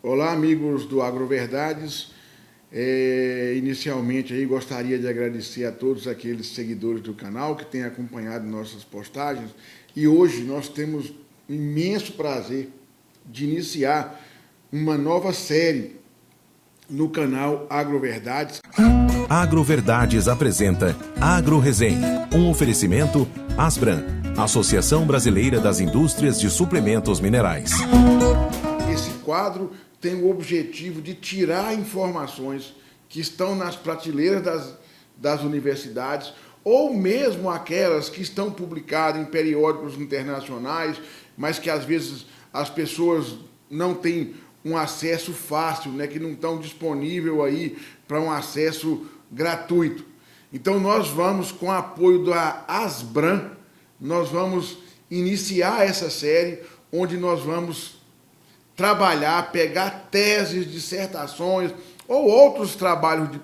Olá, amigos do AgroVerdades. Inicialmente aí gostaria de agradecer a todos aqueles seguidores do canal que têm acompanhado nossas postagens. E hoje nós temos o imenso prazer de iniciar uma nova série no canal AgroVerdades. AgroVerdades apresenta AgroResenha, um oferecimento Asbram, Associação Brasileira das Indústrias de Suplementos Minerais. Esse quadro tem o objetivo de tirar informações que estão nas prateleiras das universidades ou mesmo aquelas que estão publicadas em periódicos internacionais, mas que às vezes as pessoas não têm um acesso fácil, né, que não estão disponível aí para um acesso gratuito. Então nós vamos, com o apoio da Asbram, nós vamos iniciar essa série onde nós vamos trabalhar, pegar teses, dissertações ou outros trabalhos de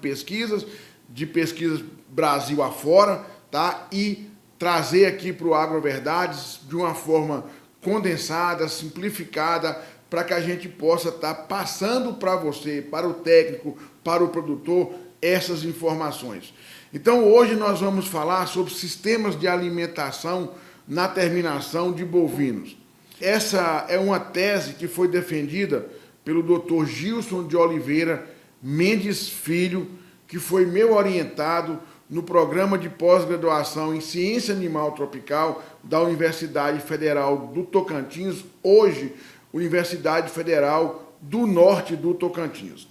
pesquisas Brasil afora, tá? E trazer aqui para o AgroVerdades de uma forma condensada, simplificada, para que a gente possa estar passando para você, para o técnico, para o produtor, essas informações. Então hoje nós vamos falar sobre sistemas de alimentação na terminação de bovinos. Essa é uma tese que foi defendida pelo Dr. Gilson de Oliveira Mendes Filho, que foi meu orientado no programa de pós-graduação em Ciência Animal Tropical da Universidade Federal do Tocantins, hoje Universidade Federal do Norte do Tocantins.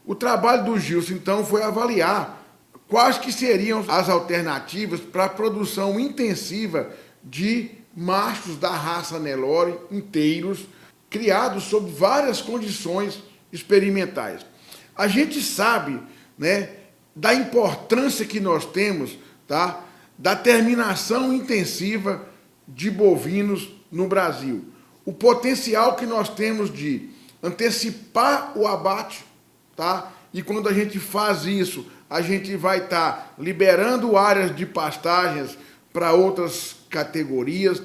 O trabalho do Gilson, então, foi avaliar quais que seriam as alternativas para a produção intensiva de machos da raça Nelore inteiros, criados sob várias condições experimentais. A gente sabe, né, da importância que nós temos, tá, da terminação intensiva de bovinos no Brasil. O potencial que nós temos de antecipar o abate, tá? E quando a gente faz isso, a gente vai estar liberando áreas de pastagens para outras categorias.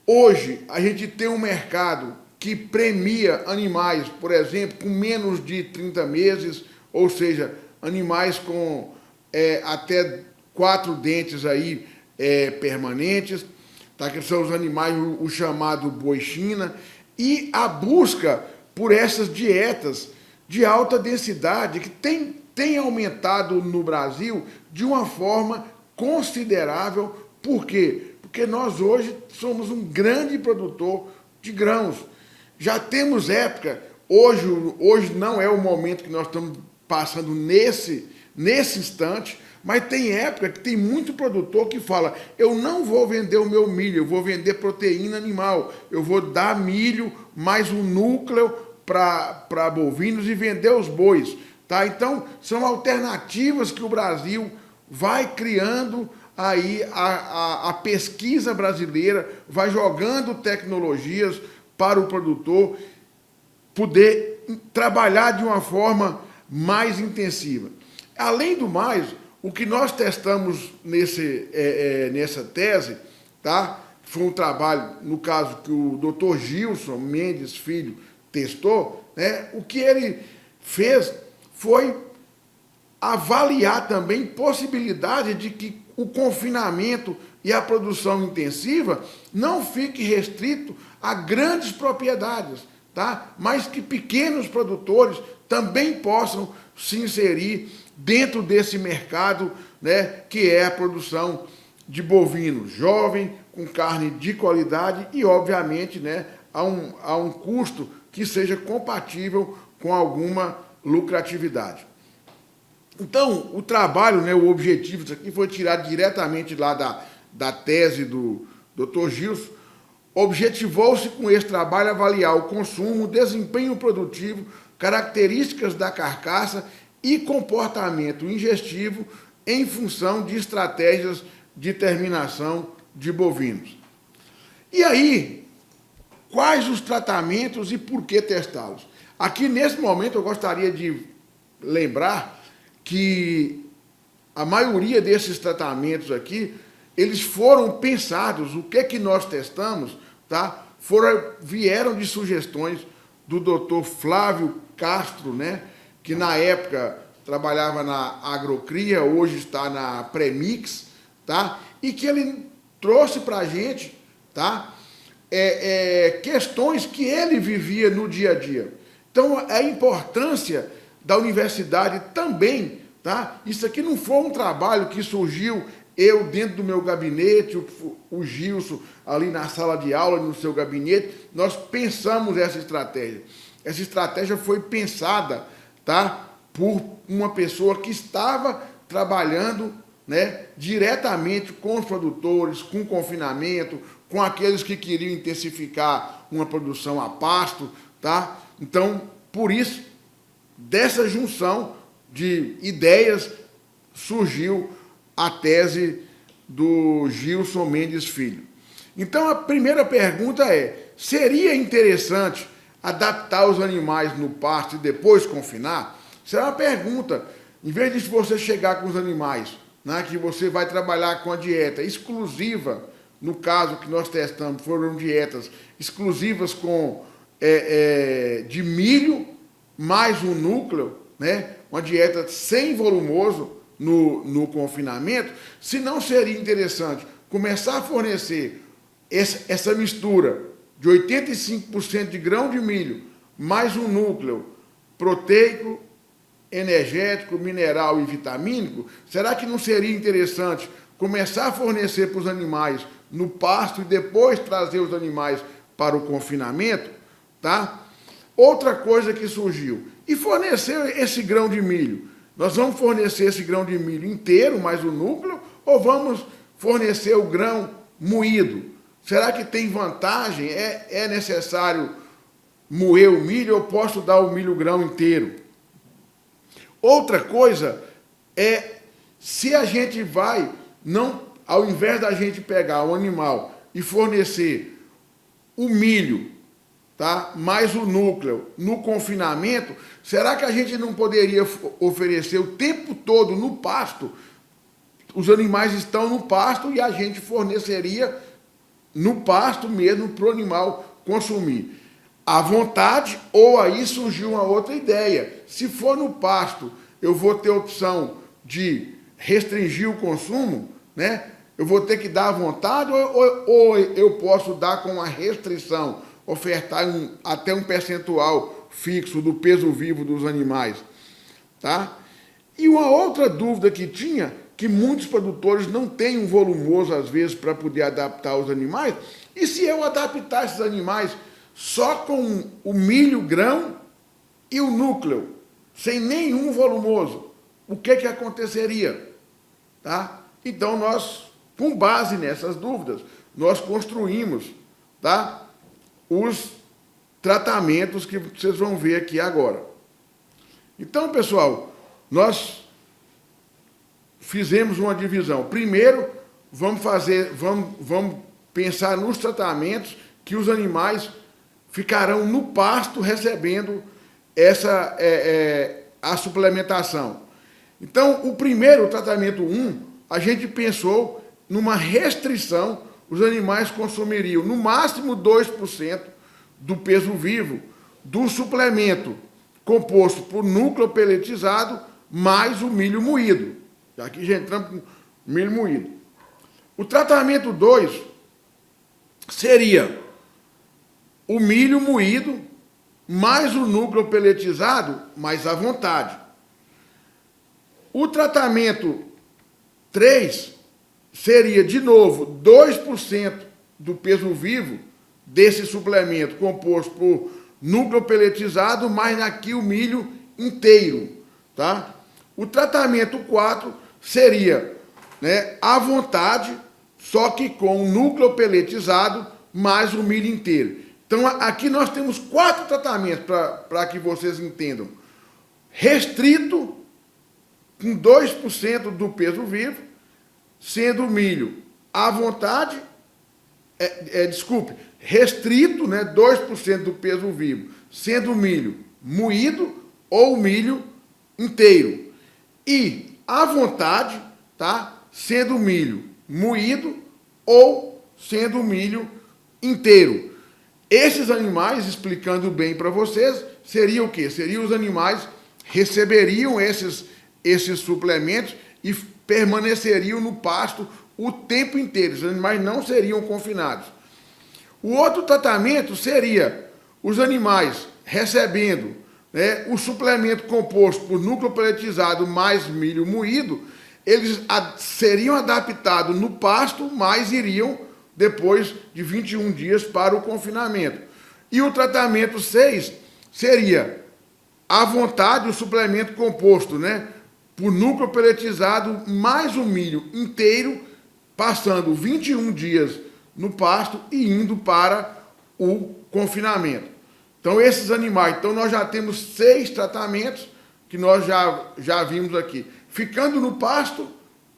Hoje, a gente tem um mercado que premia animais, por exemplo, com menos de 30 meses, ou seja, animais com até 4 dentes aí, permanentes, tá? Que são os animais, o chamado boi China, e a busca por essas dietas de alta densidade que tem aumentado no Brasil de uma forma considerável. Por quê? Porque nós hoje somos um grande produtor de grãos. Já temos época, hoje não é o momento que nós estamos passando nesse instante, mas tem época que tem muito produtor que fala: eu não vou vender o meu milho, eu vou vender proteína animal, eu vou dar milho mais um núcleo para bovinos e vender os bois. Tá? Então, são alternativas que o Brasil vai criando aí, a pesquisa brasileira vai jogando tecnologias para o produtor poder trabalhar de uma forma mais intensiva. Além do mais, o que nós testamos nessa tese, tá? Foi um trabalho, no caso, que o Dr. Gilson Mendes Filho testou, né? O que ele fez foi avaliar também possibilidade de que o confinamento e a produção intensiva não fique restrito a grandes propriedades, tá? Mas que pequenos produtores também possam se inserir dentro desse mercado, né, que é a produção de bovino jovem, com carne de qualidade e, obviamente, né, a um custo que seja compatível com alguma lucratividade. Então, o trabalho, né, o objetivo disso aqui foi tirado diretamente lá da tese do Dr. Gilson. Objetivou-se com esse trabalho avaliar o consumo, o desempenho produtivo, características da carcaça e comportamento ingestivo em função de estratégias de terminação de bovinos. E aí, quais os tratamentos e por que testá-los? Aqui, nesse momento, eu gostaria de lembrar que a maioria desses tratamentos aqui, eles foram pensados, o que nós testamos, tá? Vieram de sugestões do Dr. Flávio Castro, né, que na época trabalhava na Agrocria, hoje está na Premix, tá? E que ele trouxe para a gente, tá? Questões que ele vivia no dia a dia. Então, a importância da universidade também, tá? Isso aqui não foi um trabalho que surgiu eu dentro do meu gabinete, o Gilson ali na sala de aula, no seu gabinete, nós pensamos essa estratégia. Essa estratégia foi pensada, tá, por uma pessoa que estava trabalhando, né, diretamente com os produtores, com confinamento, com aqueles que queriam intensificar uma produção a pasto, tá? Então, por isso, dessa junção de ideias, surgiu a tese do Gilson Mendes Filho. Então, a primeira pergunta é, seria interessante adaptar os animais no pasto e depois confinar? Será uma pergunta. Em vez de você chegar com os animais, né, que você vai trabalhar com a dieta exclusiva, no caso que nós testamos, foram dietas exclusivas de milho, mais um núcleo, né, uma dieta sem volumoso no confinamento, se não seria interessante começar a fornecer essa mistura de 85% de grão de milho, mais um núcleo proteico, energético, mineral e vitamínico? Será que não seria interessante começar a fornecer para os animais no pasto e depois trazer os animais para o confinamento? Tá? Outra coisa que surgiu, e fornecer esse grão de milho? Nós vamos fornecer esse grão de milho inteiro, mais o núcleo, ou vamos fornecer o grão moído? Será que tem vantagem? É necessário moer o milho ou posso dar o milho grão inteiro? Outra coisa é, se a gente vai, ao invés da gente pegar o animal e fornecer o milho, tá, mais o núcleo no confinamento, será que a gente não poderia oferecer o tempo todo no pasto? Os animais estão no pasto e a gente forneceria no pasto mesmo para o animal consumir à vontade, ou aí surgiu uma outra ideia. Se for no pasto, eu vou ter a opção de restringir o consumo, né? Eu vou ter que dar à vontade ou eu posso dar com uma restrição, ofertar até um percentual fixo do peso vivo dos animais, tá? E uma outra dúvida que tinha, que muitos produtores não têm um volumoso, às vezes, para poder adaptar os animais, e se eu adaptar esses animais só com o milho grão e o núcleo, sem nenhum volumoso, o que aconteceria? Tá? Então, nós, com base nessas dúvidas, nós construímos, tá, os tratamentos que vocês vão ver aqui agora. Então, pessoal, nós fizemos uma divisão. Primeiro, vamos pensar nos tratamentos que os animais ficarão no pasto recebendo a suplementação. Então, o primeiro, o tratamento 1, a gente pensou numa restrição, os animais consumiriam no máximo 2% do peso vivo do suplemento composto por núcleo peletizado mais o milho moído. Aqui já entramos com milho moído. O tratamento 2 seria o milho moído mais o núcleo peletizado mais à vontade. O tratamento 3 seria, de novo, 2% do peso vivo desse suplemento composto por núcleo peletizado mais aqui o milho inteiro, tá? O tratamento 4 seria, né, à vontade, só que com o núcleo peletizado mais o milho inteiro. Então, aqui nós temos 4 tratamentos para que vocês entendam. Restrito, com 2% do peso vivo, sendo o milho à vontade, restrito, né, 2% do peso vivo, sendo o milho moído ou o milho inteiro. E à vontade, tá, sendo o milho moído ou sendo o milho inteiro. Esses animais, explicando bem para vocês, seria o quê? Seriam os animais receberiam esses suplementos e permaneceriam no pasto o tempo inteiro. Os animais não seriam confinados. O outro tratamento seria os animais recebendo, né, o suplemento composto por núcleo peletizado mais milho moído, eles seriam adaptados no pasto, mas iriam depois de 21 dias para o confinamento. E o tratamento 6 seria, à vontade, o suplemento composto, né, por núcleo peletizado mais o milho inteiro, passando 21 dias no pasto e indo para o confinamento. Então, esses animais, então nós já temos 6 tratamentos que nós já vimos aqui. Ficando no pasto,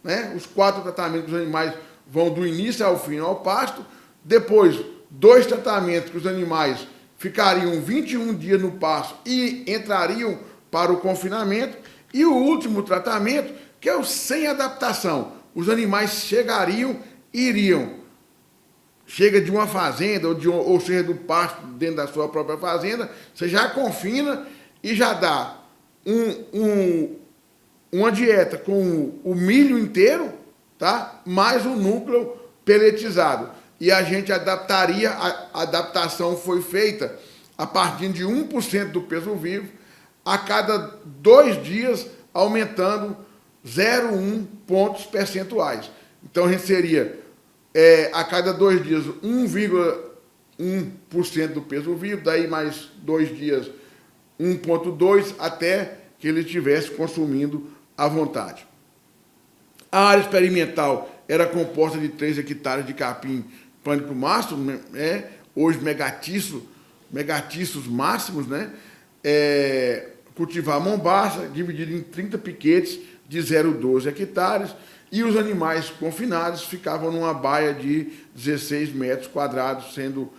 né, os 4 tratamentos dos animais vão do início ao fim ao pasto. Depois, 2 tratamentos que os animais ficariam 21 dias no pasto e entrariam para o confinamento. E o último tratamento, que é o sem adaptação. Os animais chegariam e iriam. Chega de uma fazenda ou chega do pasto dentro da sua própria fazenda, você já confina e já dá uma dieta com o milho inteiro, tá? Mais o núcleo peletizado. E a gente adaptaria, a adaptação foi feita a partir de 1% do peso vivo, a cada 2 dias, aumentando 0,1 pontos percentuais. Então, a gente seria, a cada 2 dias, 1,1% do peso vivo, daí mais 2 dias, 1,2, até que ele estivesse consumindo à vontade. A área experimental era composta de 3 hectares de capim pânico mastro, hoje megatiços máximos, né? Cultivar mombaça, dividido em 30 piquetes de 0,12 hectares, e os animais confinados ficavam numa baia de 16 metros quadrados, sendo,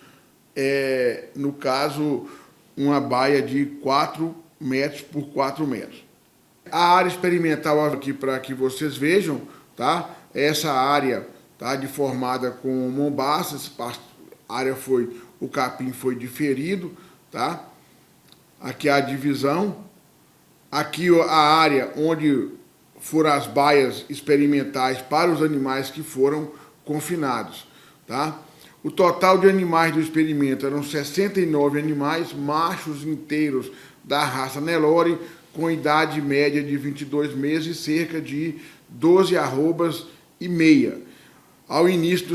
no caso, uma baia de 4 metros por 4 metros. A área experimental aqui, para que vocês vejam, tá? Essa área tá formada com mombaças, o capim foi diferido, tá? Aqui a divisão, aqui a área onde foram as baias experimentais para os animais que foram confinados, tá? O total de animais do experimento eram 69 animais, machos inteiros da raça Nelore, com idade média de 22 meses e cerca de 12 arrobas e meia. Ao início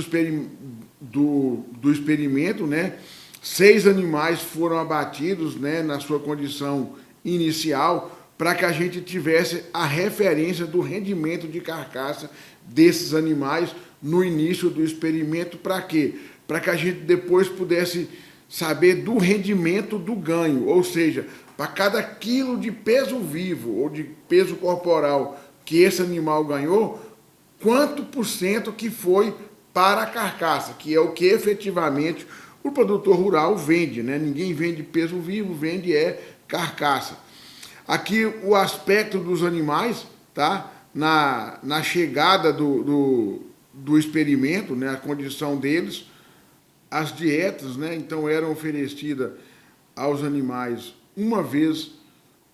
do experimento, né, 6 animais foram abatidos, né, na sua condição inicial, para que a gente tivesse a referência do rendimento de carcaça desses animais no início do experimento. Para quê? Para que a gente depois pudesse saber do rendimento do ganho, ou seja, para cada quilo de peso vivo ou de peso corporal que esse animal ganhou, quanto por cento que foi para a carcaça, que é o que efetivamente o produtor rural vende, né? Ninguém vende peso vivo, vende carcaça. Aqui o aspecto dos animais, tá? Na chegada do experimento, né? A condição deles, as dietas, né? Então eram oferecidas aos animais uma vez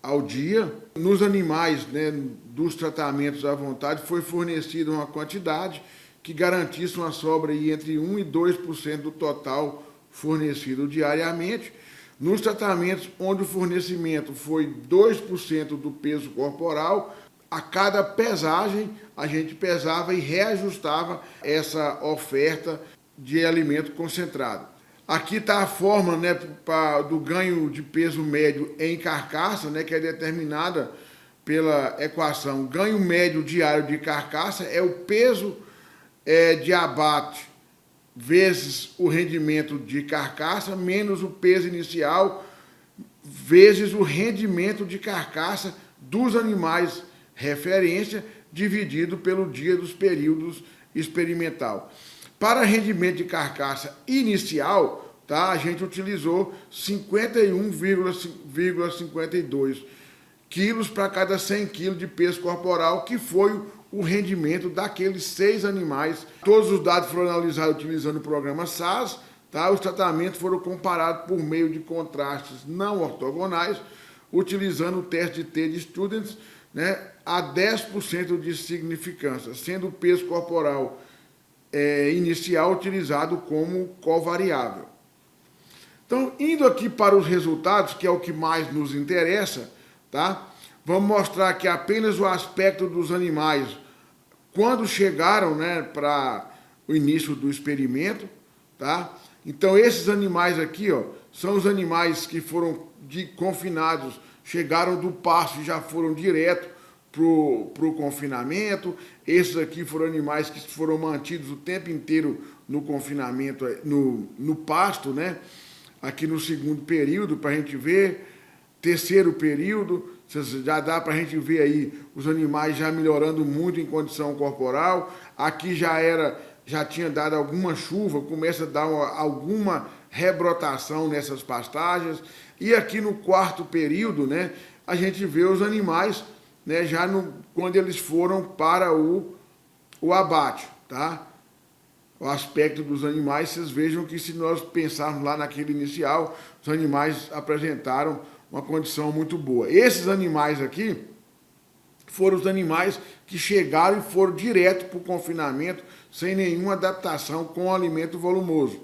ao dia. Nos animais, né, dos tratamentos à vontade, foi fornecida uma quantidade que garantisse uma sobra aí entre 1% e 2% do total fornecido diariamente. Nos tratamentos onde o fornecimento foi 2% do peso corporal, a cada pesagem a gente pesava e reajustava essa oferta de alimento concentrado. Aqui está a forma, né, do ganho de peso médio em carcaça, né, que é determinada pela equação ganho médio diário de carcaça, é o peso de abate vezes o rendimento de carcaça, menos o peso inicial, vezes o rendimento de carcaça dos animais referência, dividido pelo dia dos períodos experimental. Para rendimento de carcaça inicial, tá, a gente utilizou 51,52 quilos para cada 100 quilos de peso corporal, que foi o rendimento daqueles 6 animais. Todos os dados foram analisados utilizando o programa SAS, tá? Os tratamentos foram comparados por meio de contrastes não ortogonais, utilizando o teste de T de Students, né, a 10% de significância, sendo o peso corporal inicial utilizado como covariável. Então, indo aqui para os resultados, que é o que mais nos interessa, tá? Vamos mostrar aqui apenas o aspecto dos animais quando chegaram, né, para o início do experimento, tá? Então, esses animais aqui, ó, são os animais que foram confinados, chegaram do pasto e já foram direto para o confinamento. Esses aqui foram animais que foram mantidos o tempo inteiro no confinamento, no pasto, né? Aqui no segundo período, para a gente ver. Terceiro período, já dá para a gente ver aí os animais já melhorando muito em condição corporal. Aqui já tinha dado alguma chuva, começa a dar alguma rebrotação nessas pastagens. E aqui no quarto período, né, a gente vê os animais, né, quando eles foram para o abate, tá? O aspecto dos animais, vocês vejam que se nós pensarmos lá naquele inicial, os animais apresentaram uma condição muito boa. Esses animais aqui foram os animais que chegaram e foram direto para o confinamento, sem nenhuma adaptação com o alimento volumoso.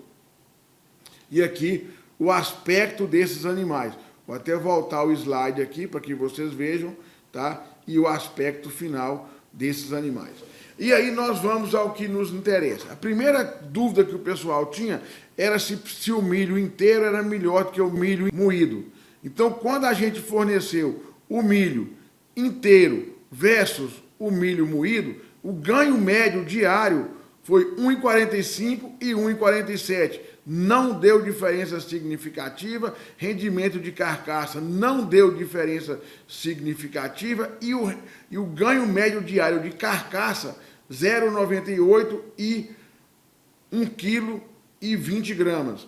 E aqui o aspecto desses animais. Vou até voltar o slide aqui para que vocês vejam, tá? E o aspecto final desses animais. E aí nós vamos ao que nos interessa. A primeira dúvida que o pessoal tinha era se o milho inteiro era melhor do que o milho moído. Então, quando a gente forneceu o milho inteiro versus o milho moído, o ganho médio diário foi 1,45 e 1,47. Não deu diferença significativa, rendimento de carcaça não deu diferença significativa e o ganho médio diário de carcaça 0,98 e 1,20 kg.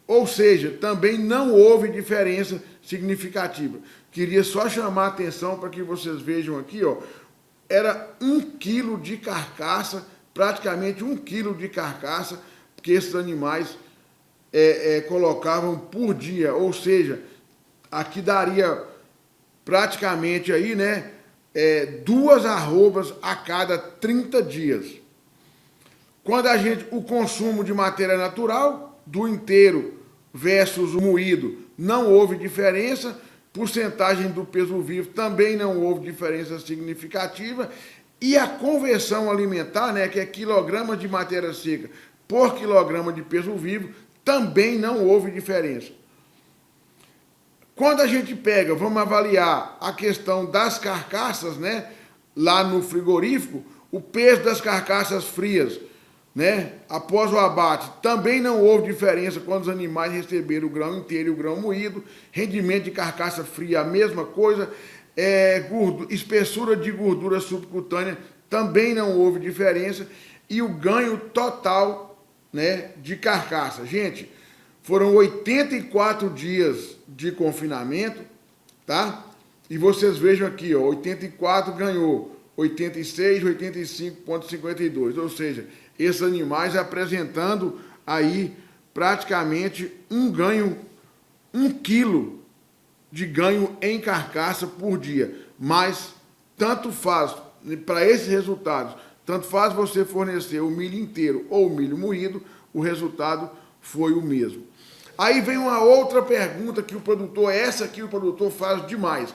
Ou seja, também não houve diferença significativa. Queria só chamar a atenção para que vocês vejam aqui, ó, era 1 kg de carcaça, praticamente 1 kg de carcaça, que esses animais colocavam por dia, ou seja, aqui daria praticamente aí, né, 2 arrobas a cada 30 dias. Quando o consumo de matéria natural, do inteiro versus o moído, não houve diferença, porcentagem do peso vivo também não houve diferença significativa, e a conversão alimentar, né, que é quilograma de matéria seca por quilograma de peso vivo, também não houve diferença. Quando a gente vamos avaliar a questão das carcaças, né, lá no frigorífico, o peso das carcaças frias, né, após o abate, também não houve diferença quando os animais receberam o grão inteiro e o grão moído. Rendimento de carcaça fria, a mesma coisa. Espessura de gordura subcutânea, também não houve diferença. E o ganho total, né, de carcaça. Gente, foram 84 dias de confinamento, tá? E vocês vejam aqui, ó, 84 ganhou 86, 85,52, ou seja, esses animais apresentando aí praticamente um ganho, 1 quilo de ganho em carcaça por dia. Mas tanto faz, para esses resultados, tanto faz você fornecer o milho inteiro ou o milho moído, o resultado foi o mesmo. Aí vem uma outra pergunta que o produtor, essa aqui o produtor faz demais.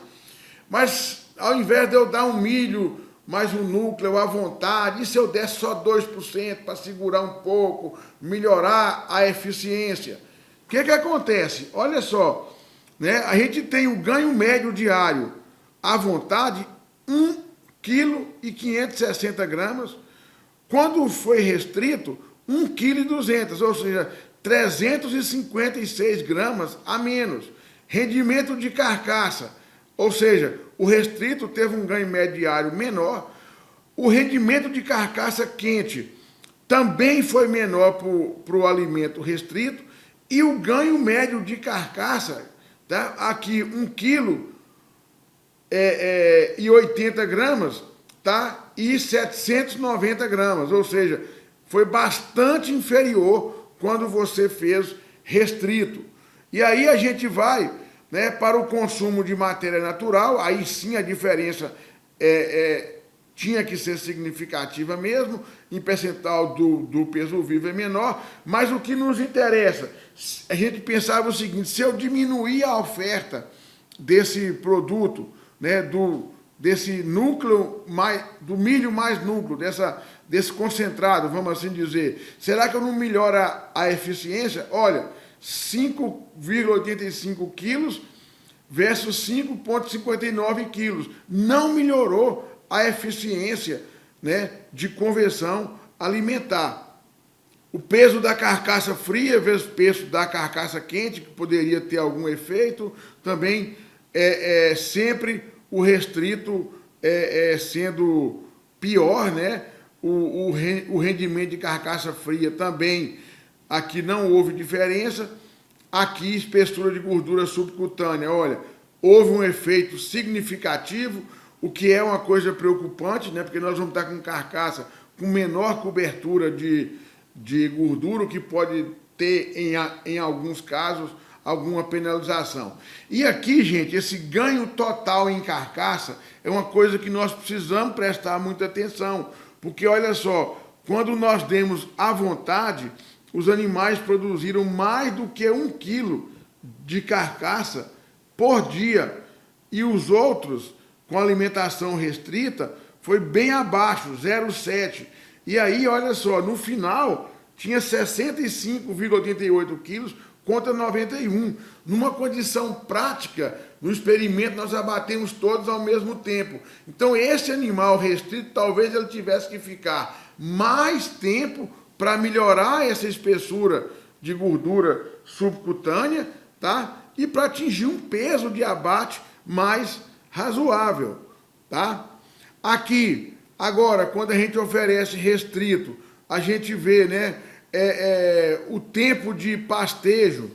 Mas ao invés de eu dar um milho mais um núcleo à vontade, e se eu desse só 2% para segurar um pouco, melhorar a eficiência? O que acontece? Olha só, né? A gente tem o ganho médio diário à vontade, 1,560 kg. Quando foi restrito, 1,2 kg, ou seja, 356 gramas a menos. Rendimento de carcaça, ou seja, o restrito teve um ganho médio diário menor. O rendimento de carcaça quente também foi menor para o alimento restrito. E o ganho médio de carcaça, tá? Aqui 1 quilo e 80 gramas, tá? E 790 gramas, ou seja, foi bastante inferior quando você fez restrito. E aí a gente vai, né, para o consumo de matéria natural, aí sim a diferença tinha que ser significativa mesmo, em percentual do peso vivo é menor, mas o que nos interessa, a gente pensava o seguinte: se eu diminuir a oferta desse produto, né, desse núcleo, do milho mais núcleo, desse concentrado, vamos assim dizer, será que eu não melhoro a eficiência? Olha, 5,85 quilos versus 5,59 quilos. Não melhorou a eficiência, né, de conversão alimentar. O peso da carcaça fria versus o peso da carcaça quente, que poderia ter algum efeito, também sempre o restrito sendo pior, né? O rendimento de carcaça fria também, aqui não houve diferença. Aqui, espessura de gordura subcutânea, olha, houve um efeito significativo, o que é uma coisa preocupante, né? Porque nós vamos estar com carcaça com menor cobertura de gordura, o que pode ter, em alguns casos, alguma penalização. E aqui, gente, esse ganho total em carcaça é uma coisa que nós precisamos prestar muita atenção, porque, olha só, quando nós demos à vontade, os animais produziram mais do que 1 quilo de carcaça por dia, e os outros, com alimentação restrita, foi bem abaixo, 0,7. E aí, olha só, no final, tinha 65,88 quilos contra 91. Numa condição prática, no experimento, nós abatemos todos ao mesmo tempo. Então, esse animal restrito, talvez ele tivesse que ficar mais tempo para melhorar essa espessura de gordura subcutânea, tá? E para atingir um peso de abate mais razoável, tá? Aqui, agora, quando a gente oferece restrito, a gente vê, né, o tempo de pastejo.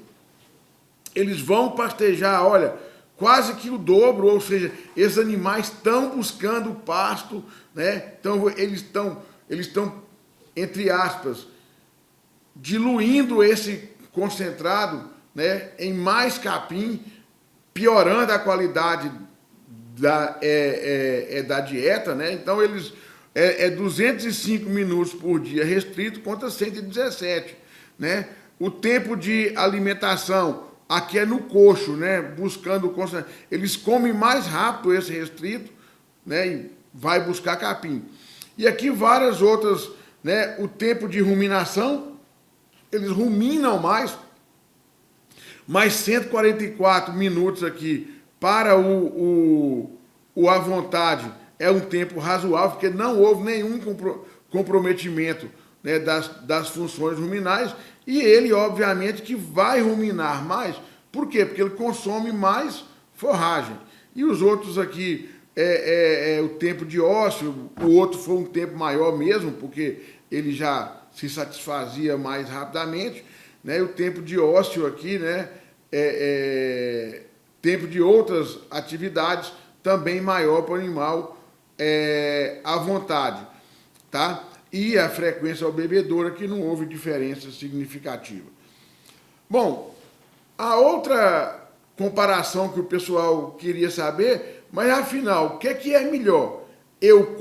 Eles vão pastejar, olha, quase que o dobro, ou seja, esses animais estão buscando pasto, né? Então, eles estão, entre aspas, diluindo esse concentrado, né, em mais capim, piorando a qualidade da dieta, né? Então, eles 205 minutos por dia restrito contra 117, né? O tempo de alimentação aqui é no coxo, né? Buscando concentrado. Eles comem mais rápido esse restrito, né? E vai buscar capim. E aqui várias outras, né? O tempo de ruminação, eles ruminam mais 144 minutos aqui para o à vontade. É um tempo razoável, porque não houve nenhum comprometimento, né, das funções ruminais, e ele, obviamente, que vai ruminar mais. Por quê? Porque ele consome mais forragem. E os outros aqui, o tempo de ósseo, o outro foi um tempo maior mesmo, porque ele já se satisfazia mais rapidamente, né? E o tempo de ósseo aqui, né, tempo de outras atividades também maior para o animal à vontade, tá? E a frequência ao bebedouro, que não houve diferença significativa. Bom, a outra comparação que o pessoal queria saber, mas afinal, o que é melhor? Eu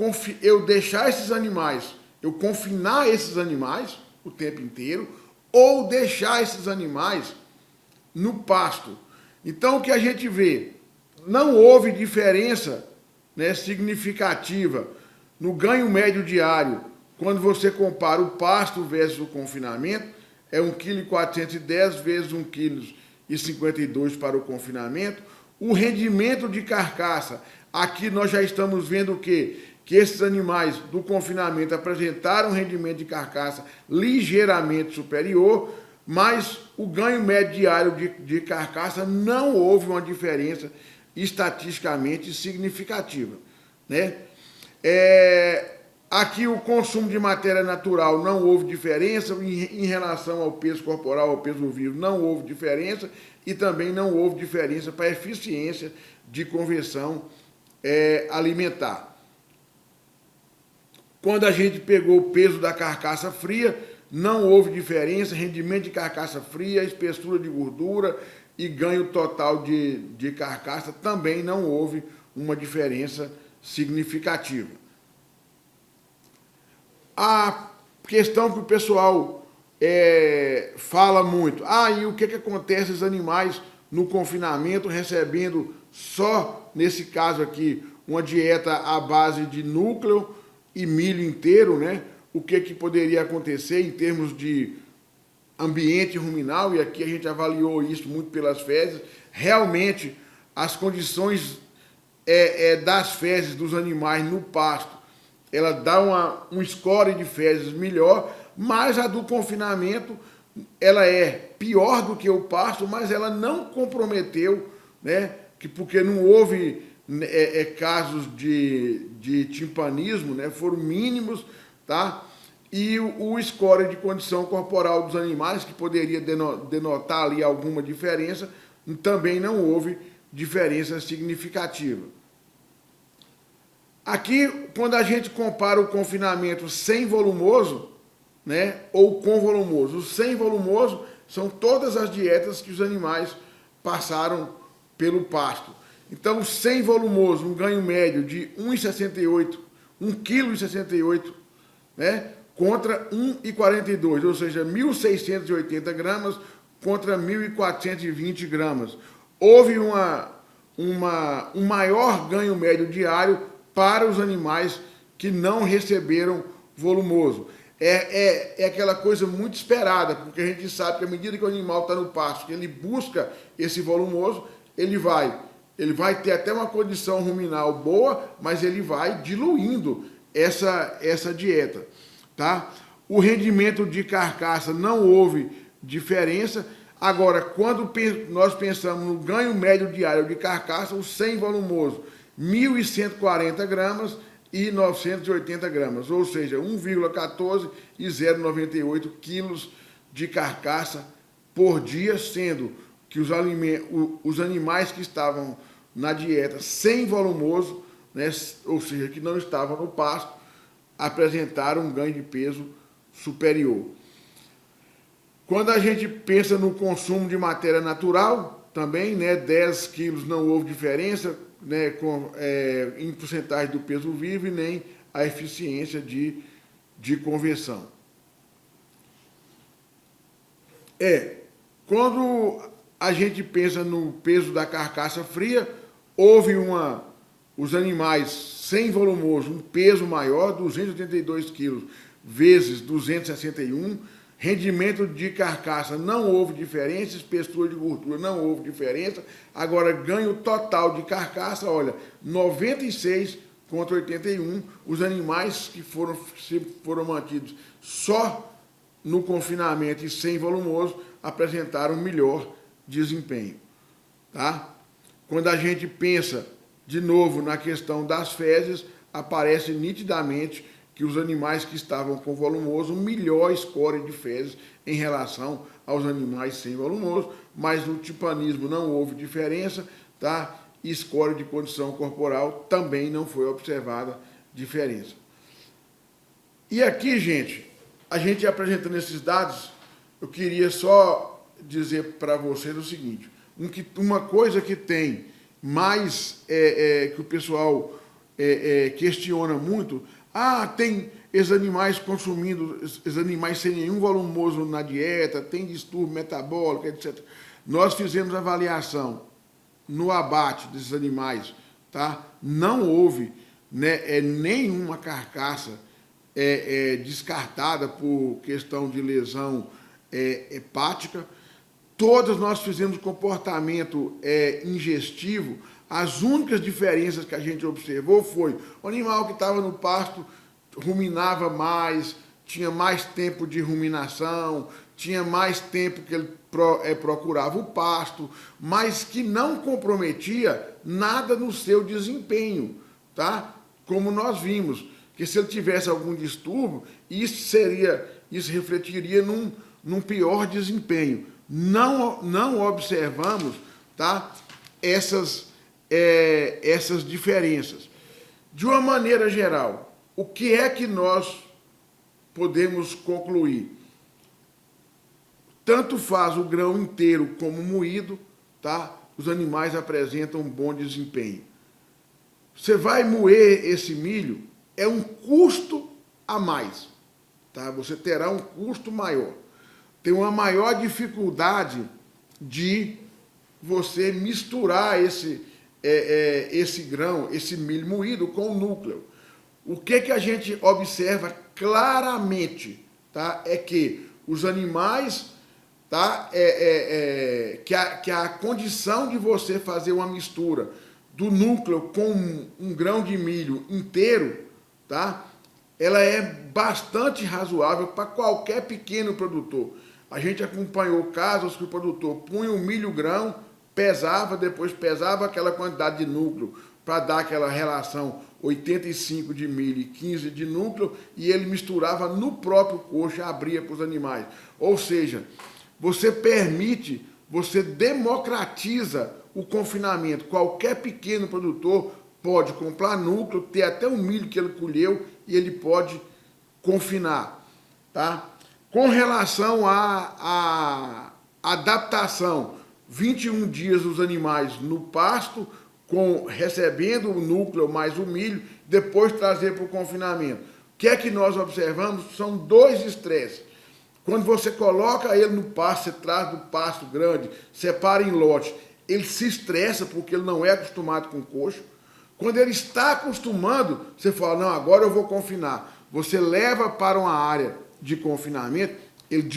deixar esses animais, eu confinar esses animais o tempo inteiro, ou deixar esses animais no pasto? Então, o que a gente vê? Não houve diferença, né, significativa no ganho médio diário quando você compara o pasto versus o confinamento. É 1,410 kg vezes 1,52 kg para o confinamento. O rendimento de carcaça, aqui nós já estamos vendo o quê? Que esses animais do confinamento apresentaram um rendimento de carcaça ligeiramente superior, mas o ganho médio diário de carcaça não houve uma diferença estatisticamente significativa, né? Aqui o consumo de matéria natural não houve diferença, em relação ao peso corporal, ao peso vivo, não houve diferença, e também não houve diferença para a eficiência de conversão alimentar. Quando a gente pegou o peso da carcaça fria, não houve diferença, rendimento de carcaça fria, espessura de gordura e ganho total de carcaça também não houve uma diferença significativa. A questão que o pessoal fala muito, e o que acontece os animais no confinamento recebendo só, nesse caso aqui, uma dieta à base de núcleo e milho inteiro, né? O que poderia acontecer em termos de ambiente ruminal, e aqui a gente avaliou isso muito pelas fezes. Realmente, as condições das fezes dos animais no pasto, ela dá um score de fezes melhor, mas a do confinamento, ela é pior do que o pasto, mas ela não comprometeu, né? Porque não houve casos de timpanismo, né? Foram mínimos, tá? E o score de condição corporal dos animais, que poderia denotar ali alguma diferença, também não houve diferença significativa. Aqui, quando a gente compara o confinamento sem volumoso, né, ou com volumoso, o sem volumoso são todas as dietas que os animais passaram pelo pasto. Então, sem volumoso, um ganho médio de 1,68, 1,68 kg, né, contra 1,42, ou seja, 1.680 gramas contra 1.420 gramas. Houve um maior ganho médio diário para os animais que não receberam volumoso. É aquela coisa muito esperada, porque a gente sabe que à medida que o animal está no pasto, que ele busca esse volumoso, ele vai ter até uma condição ruminal boa, mas ele vai diluindo essa dieta, tá? O rendimento de carcaça não houve diferença. Agora, quando nós pensamos no ganho médio diário de carcaça, o sem volumoso, 1.140 gramas e 980 gramas, ou seja, 1,14 e 0,98 quilos de carcaça por dia, sendo que os animais que estavam na dieta sem volumoso, né, ou seja, que não estavam no pasto, apresentaram um ganho de peso superior. Quando a gente pensa no consumo de matéria natural, também, né, 10 quilos não houve diferença, né, em porcentagem do peso vivo e nem a eficiência de conversão. Quando a gente pensa no peso da carcaça fria, houve os animais sem volumoso, um peso maior, 282 quilos vezes 261, rendimento de carcaça não houve diferença, espessura de gordura não houve diferença. Agora, ganho total de carcaça, olha, 96 contra 81. Os animais que foram mantidos só no confinamento e sem volumoso apresentaram melhor desempenho, tá? Quando a gente pensa, de novo, na questão das fezes, aparece nitidamente que os animais que estavam com volumoso, um melhor score de fezes em relação aos animais sem volumoso, mas no timpanismo não houve diferença, tá? E score de condição corporal também não foi observada diferença. E aqui, gente, a gente apresentando esses dados, eu queria só dizer para vocês o seguinte, uma coisa que tem mais, que o pessoal questiona muito, tem esses animais consumindo, esses animais sem nenhum volumoso na dieta, tem distúrbio metabólico, etc. Nós fizemos avaliação no abate desses animais, tá? Não houve, né, nenhuma carcaça descartada por questão de lesão hepática. Todas nós fizemos comportamento ingestivo. As únicas diferenças que a gente observou foi o animal que estava no pasto ruminava mais, tinha mais tempo de ruminação, tinha mais tempo que ele procurava o pasto, mas que não comprometia nada no seu desempenho, tá? Como nós vimos, que se ele tivesse algum distúrbio, isso refletiria num pior desempenho. Não observamos, tá, essas diferenças. De uma maneira geral, o que é que nós podemos concluir? tanto faz o grão inteiro como moído, tá? Os animais apresentam um bom desempenho. Você vai moer esse milho, é um custo a mais, tá? Você terá um custo maior. Tem uma maior dificuldade de você misturar esse grão, esse milho moído com o núcleo. O que a gente observa claramente, tá? É que os animais, tá? Que a condição de você fazer uma mistura do núcleo com um grão de milho inteiro, tá? Ela é bastante razoável para qualquer pequeno produtor. A gente acompanhou casos que o produtor punha o milho grão, pesava, depois pesava aquela quantidade de núcleo para dar aquela relação 85 de milho e 15 de núcleo, e ele misturava no próprio coxo e abria para os animais. Ou seja, você permite, você democratiza o confinamento. Qualquer pequeno produtor pode comprar núcleo, ter até o milho que ele colheu e ele pode confinar, tá? Com relação à adaptação, 21 dias os animais no pasto, recebendo o núcleo mais o milho, depois trazer para o confinamento. O que é que nós observamos? São dois estresses. Quando você coloca ele no pasto, você traz do pasto grande, separa em lote, ele se estressa porque ele não é acostumado com coxo. Quando ele está acostumando, você fala, não, agora eu vou confinar. Você leva para uma área de confinamento, ele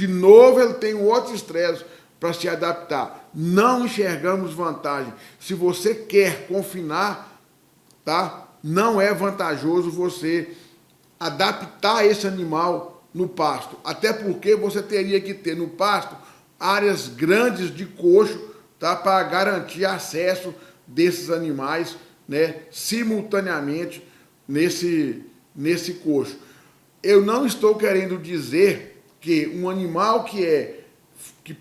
tem um outro estresse para se adaptar. Não enxergamos vantagem. Se você quer confinar, tá? Não é vantajoso você adaptar esse animal no pasto. Até porque você teria que ter no pasto áreas grandes de coxo, tá? Para garantir acesso desses animais, né? Simultaneamente nesse coxo. Eu não estou querendo dizer que um animal que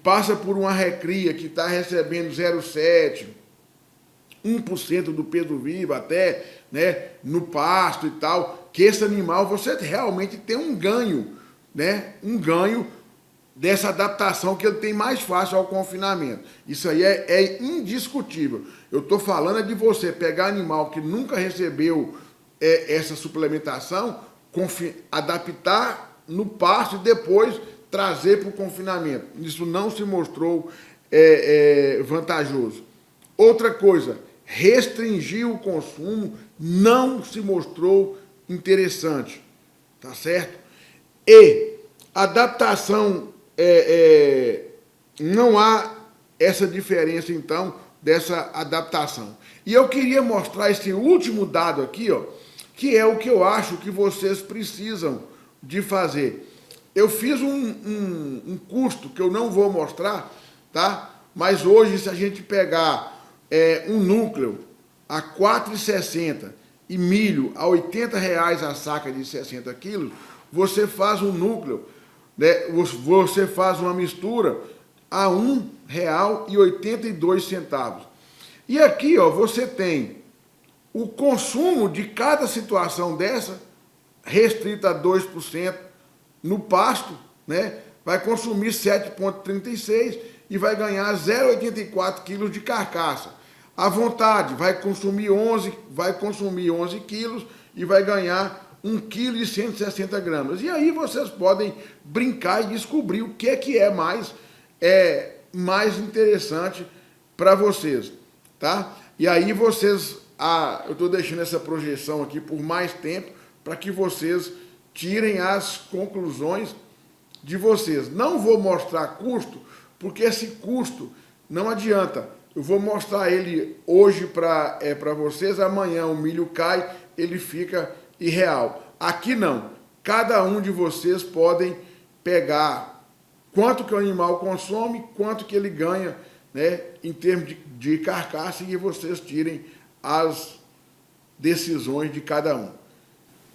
passa por uma recria, que está recebendo 0,7, 1% do peso vivo até, né, no pasto e tal, que esse animal você realmente tem um ganho, né, um ganho dessa adaptação que ele tem mais fácil ao confinamento. Isso aí é indiscutível. Eu estou falando de você pegar animal que nunca recebeu essa suplementação, adaptar no pasto e depois trazer para o confinamento. Isso não se mostrou vantajoso. Outra coisa, restringir o consumo não se mostrou interessante, tá certo? E adaptação, não há essa diferença, então, dessa adaptação. E eu queria mostrar esse último dado aqui, ó, que é o que eu acho que vocês precisam de fazer. Eu fiz um custo que eu não vou mostrar, tá? Mas hoje, se a gente pegar um núcleo a R$ 4,60 e milho a R$ 80 a saca de 60 quilos, você faz um núcleo, né? Você faz uma mistura a R$ 1,82. E aqui, ó, você tem o consumo de cada situação dessa, restrita a 2%, no pasto, né, vai consumir 7,36 e vai ganhar 0,84 quilos de carcaça. À vontade, vai consumir 11 quilos e vai ganhar 1,160 kg. E aí vocês podem brincar e descobrir o que é mais interessante para vocês, tá? E aí vocês, eu estou deixando essa projeção aqui por mais tempo para que vocês tirem as conclusões de vocês. Não vou mostrar custo, porque esse custo não adianta. Eu vou mostrar ele hoje para vocês, amanhã o milho cai, ele fica irreal. Aqui não. Cada um de vocês podem pegar quanto que o animal consome, quanto que ele ganha, né, em termos de carcaça, e vocês tirem as decisões de cada um.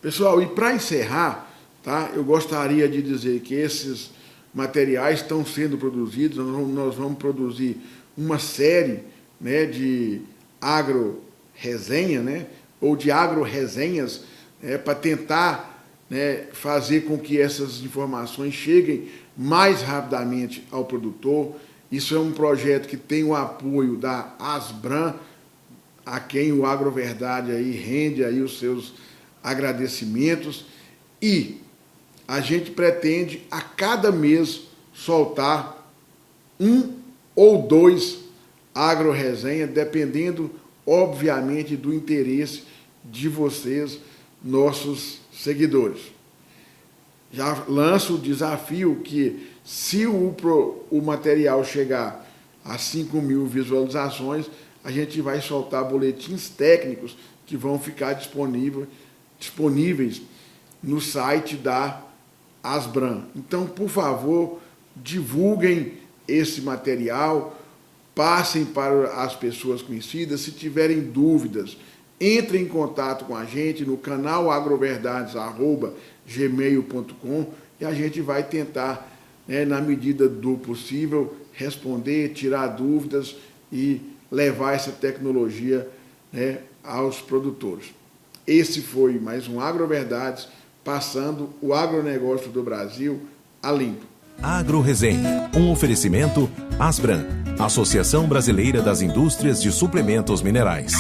Pessoal, e para encerrar, tá, eu gostaria de dizer que esses materiais estão sendo produzidos, nós vamos produzir uma série, né, de agro-resenha, né, ou de agro-resenhas, para tentar, né, fazer com que essas informações cheguem mais rapidamente ao produtor. Isso é um projeto que tem o apoio da Asbram, a quem o AgroVerdade aí rende aí os seus agradecimentos, e a gente pretende a cada mês soltar 1 ou 2 AgroResenha, dependendo, obviamente, do interesse de vocês, nossos seguidores. Já lanço o desafio que, se o material chegar a 5.000 visualizações, a gente vai soltar boletins técnicos que vão ficar disponíveis no site da Asbram. Então, por favor, divulguem esse material, passem para as pessoas conhecidas. Se tiverem dúvidas, entrem em contato com a gente no canal agroverdades@gmail.com e a gente vai tentar, na medida do possível, responder, tirar dúvidas e levar essa tecnologia, aos produtores. Esse foi mais um AgroVerdades, passando o agronegócio do Brasil a limpo. AgroResenha, um oferecimento Asbram, Associação Brasileira das Indústrias de Suplementos Minerais.